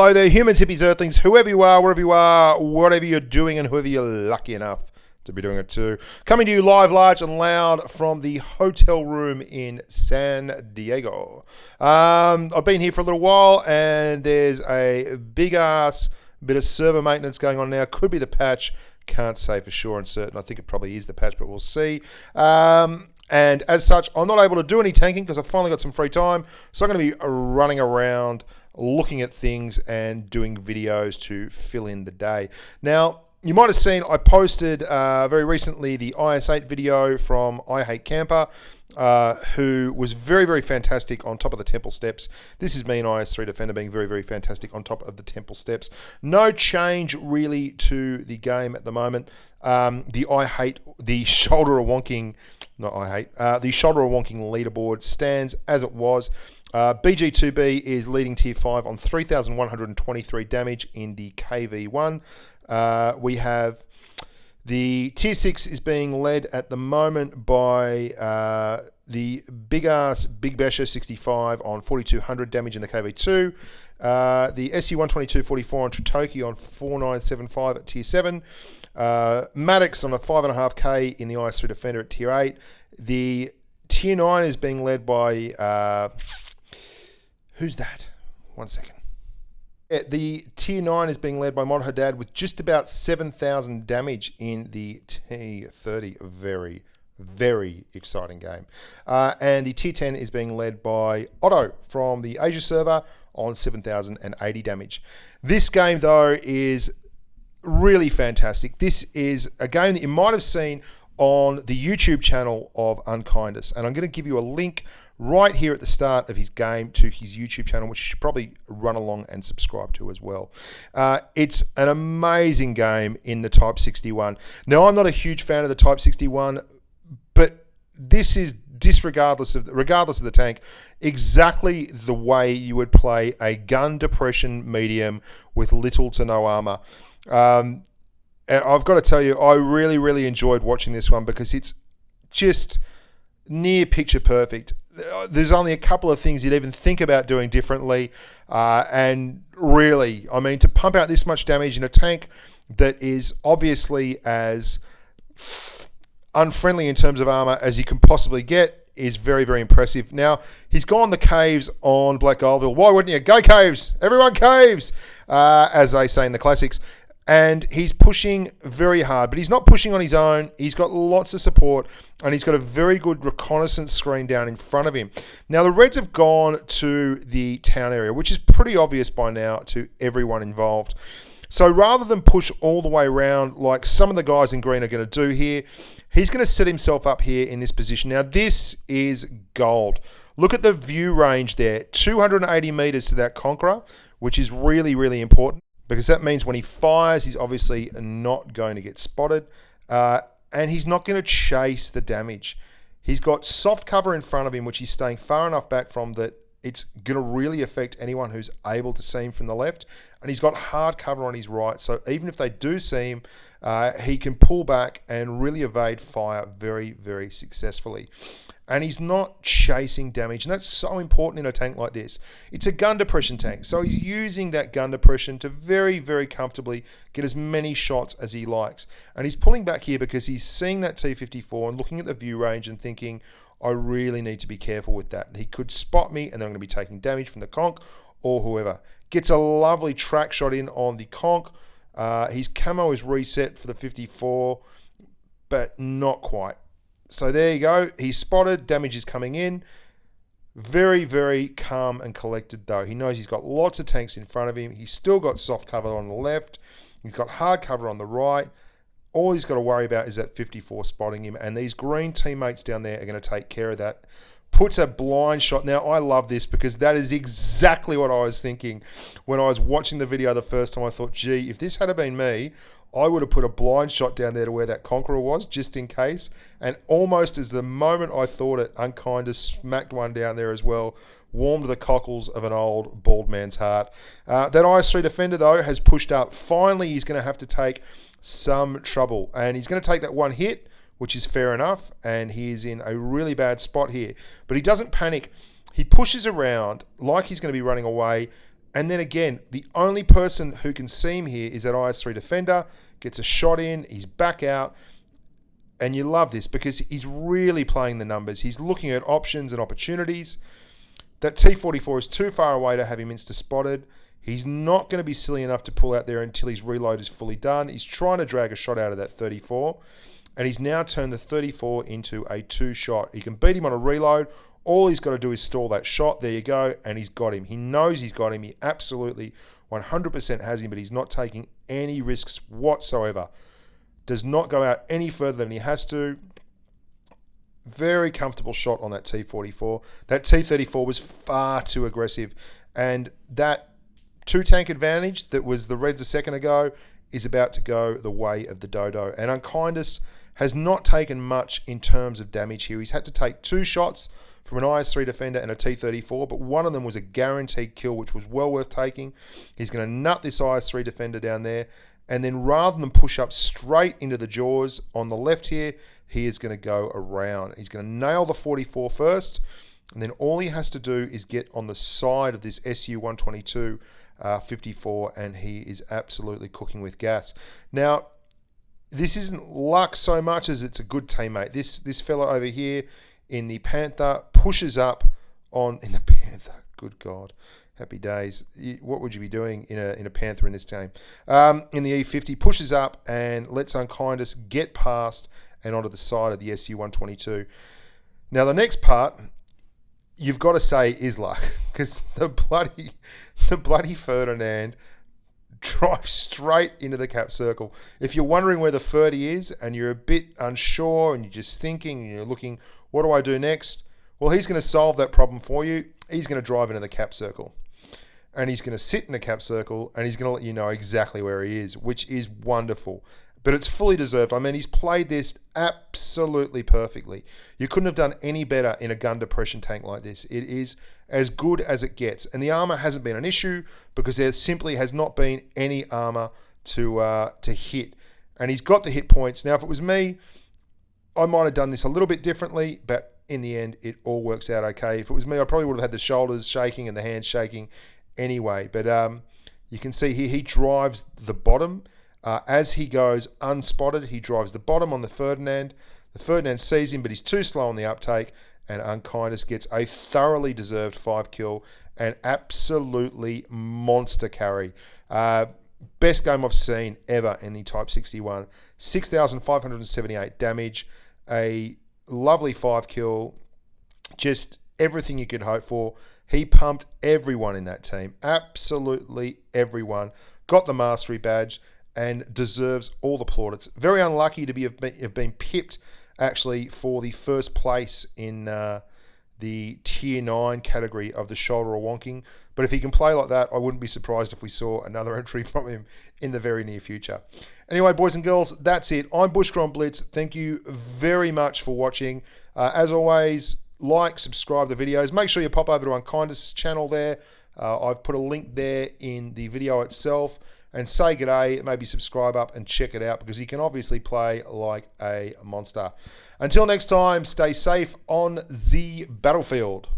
Hello there, humans, hippies, earthlings, whoever you are, wherever you are, whatever you're doing, and whoever you're lucky enough to be doing it too. Coming to you live, large and loud from the hotel room in San Diego. I've been here for a little while, and there's a big-ass bit of server maintenance going on now. Could be the patch. Can't say for sure and certain. I think it probably is the patch, but we'll see. And as such, I'm not able to do any tanking because I've finally got some free time. So I'm going to be running around, looking at things and doing videos to fill in the day. Now, you might have seen I posted very recently the IS-8 video from I Hate Camper, who was very, very fantastic on top of the temple steps. This is me in IS-3 Defender being very, very fantastic on top of the temple steps. No change really to the game at the moment. The shoulder of wonking, the shoulder of wonking leaderboard stands as it was. BG2B is leading tier 5 on 3,123 damage in the KV1. We have the tier 6 is being led at the moment by the big Besha 65 on 4,200 damage in the KV2. The SU-122-44 on Tritoki on 4,975 at tier 7. Maddox on a 5.5k in the IS-3 Defender at tier 8. The tier 9 is being led by... who's that? 1 second. The tier 9 is being led by Mod Haddad with just about 7,000 damage in the tier 30. Very, very exciting game. And the tier 10 is being led by Otto from the Asia server on 7,080 damage. This game, though, is really fantastic. This is a game that you might have seen on the YouTube channel of Unkindest. And I'm going to give you a link right here at the start of his game to his YouTube channel, which you should probably run along and subscribe to as well. It's an amazing game in the Type 61. Now, I'm not a huge fan of the Type 61, but this is, regardless of the tank, exactly the way you would play a gun depression medium with little to no armor. And I've got to tell you, I really, really enjoyed watching this one because it's just near picture perfect. There's only a couple of things you'd even think about doing differently. And really, I mean, to pump out this much damage in a tank that is obviously as unfriendly in terms of armor as you can possibly get is very, very impressive. Now, he's gone the caves on Black Goldville. Why wouldn't you? Go caves! Everyone caves! As they say in the classics. And he's pushing very hard, but he's not pushing on his own. He's got lots of support, and he's got a very good reconnaissance screen down in front of him. Now, the Reds have gone to the town area, which is pretty obvious by now to everyone involved. So rather than push all the way around like some of the guys in green are going to do here, he's going to set himself up here in this position. Now, this is gold. Look at the view range there, 280 meters to that Conqueror, which is really, really important, because that means when he fires, he's obviously not going to get spotted, and he's not going to chase the damage. He's got soft cover in front of him, which he's staying far enough back from that it's going to really affect anyone who's able to see him from the left. And he's got hard cover on his right, so even if they do see him, he can pull back and really evade fire very, very successfully. And he's not chasing damage, and that's so important in a tank like this. It's a gun depression tank, so he's using that gun depression to very, very comfortably get as many shots as he likes. And he's pulling back here because he's seeing that T-54 and looking at the view range and thinking, I really need to be careful with that. He could spot me, and then I'm going to be taking damage from the conch or whoever. Gets a lovely track shot in on the conch. His camo is reset for the 54, but not quite. So there you go. He's spotted. Damage is coming in. Very, very calm and collected, though. He knows he's got lots of tanks in front of him. He's still got soft cover on the left. He's got hard cover on the right. All he's got to worry about is that 54 spotting him. And these green teammates down there are going to take care of that. Puts a blind shot. Now, I love this because that is exactly what I was thinking when I was watching the video the first time. I thought, gee, if this had been me, I would have put a blind shot down there to where that Conqueror was, just in case. And almost as the moment I thought it, Unkindest smacked one down there as well, warmed the cockles of an old bald man's heart. That IS-3 Defender, though, has pushed up. Finally, he's going to have to take some trouble. And he's going to take that one hit, which is fair enough. And he is in a really bad spot here. But he doesn't panic. He pushes around like he's going to be running away. And then again, the only person who can see him here is that IS-3 defender. Gets a shot in, he's back out. And you love this because he's really playing the numbers. He's looking at options and opportunities. That T-44 is too far away to have him insta-spotted. He's not going to be silly enough to pull out there until his reload is fully done. He's trying to drag a shot out of that 34. And he's now turned the 34 into a 2-shot. He can beat him on a reload. All he's got to do is stall that shot. There you go. And he's got him. He knows he's got him. He absolutely 100% has him, but he's not taking any risks whatsoever. Does not go out any further than he has to. Very comfortable shot on that T-44. That T-34 was far too aggressive. And that 2-tank advantage that was the Reds a second ago is about to go the way of the Dodo. And Unkindest has not taken much in terms of damage here. He's had to take 2 shots from an IS-3 defender and a T-34, but one of them was a guaranteed kill, which was well worth taking. He's going to nut this IS-3 defender down there. And then rather than push up straight into the jaws on the left here, he is going to go around. He's going to nail the 44 first. And then all he has to do is get on the side of this Su-122 54, and he is absolutely cooking with gas. Now, this isn't luck so much as it's a good teammate. This fella over here in the Panther pushes up on... In the Panther, good God. Happy days. What would you be doing in a Panther in this game? In the E50, pushes up and lets Unkindest get past and onto the side of the Su-122. Now, the next part, you've got to say is luck, because the bloody Ferdinand drives straight into the cap circle. If you're wondering where the 30 is and you're a bit unsure and you're just thinking and you're looking, what do I do next? Well, he's going to solve that problem for you. He's going to drive into the cap circle. And he's going to sit in the cap circle and he's going to let you know exactly where he is, which is wonderful. But it's fully deserved. I mean, he's played this absolutely perfectly. You couldn't have done any better in a gun depression tank like this. It is as good as it gets. And the armor hasn't been an issue because there simply has not been any armor to hit. And he's got the hit points. Now, if it was me, I might have done this a little bit differently, but in the end, it all works out okay. If it was me, I probably would have had the shoulders shaking and the hands shaking anyway. But you can see here, he drives the bottom. As he goes unspotted, he drives the bottom on the Ferdinand. The Ferdinand sees him, but he's too slow on the uptake, and Unkindest gets a thoroughly deserved 5-kill and absolutely monster carry. Best game I've seen ever in the Type 61. 6,578 damage, a lovely 5-kill, just everything you could hope for. He pumped everyone in that team, absolutely everyone. Got the mastery badge and deserves all the plaudits. Very unlucky to have been pipped actually for the first place in the Tier 9 category of the shoulder or wonking. But if he can play like that, I wouldn't be surprised if we saw another entry from him in the very near future. Anyway, boys and girls, that's it. I'm Bushcron Blitz. Thank you very much for watching. As always, like, subscribe to the videos. Make sure you pop over to Unkindest's channel there. I've put a link there in the video itself. And say g'day, maybe subscribe up and check it out because he can obviously play like a monster. Until next time, stay safe on the battlefield.